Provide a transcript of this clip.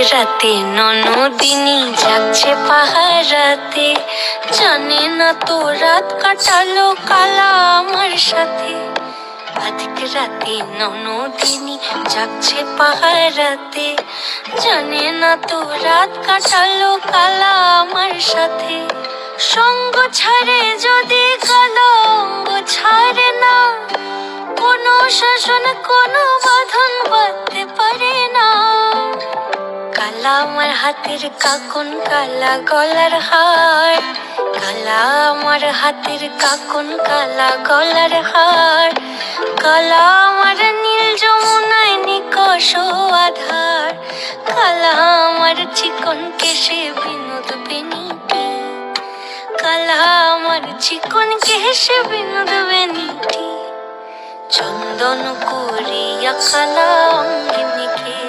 রাতে ননদিনী জাগছে পাহারাতে, জানে না তো রাত কাটালো কালা আমার সাথে। আধিক রাতে ননদিনী জাগছে পাহারাতে, জানে না তো রাত কাটালো কালা আমার সাথে। সঙ্গ ছাড়ে যদি কালো অঙ্গ ছাড়ে না, কোনো শাসন কোনো বাঁধন বাঁধতে পারে না। কালা আমার হাতের কাকন কালা গলার হার, কালা আমার হাতের কাকন কালা গলার হার। কালা আমার নীল যমুনায় নিকষ আধার, কালা আমার চিকন কেশে বিনোদ বেনিটি, কালা আমার চিকন কেশে বিনোদ বেনিটি। চন্দন করিয়া কালা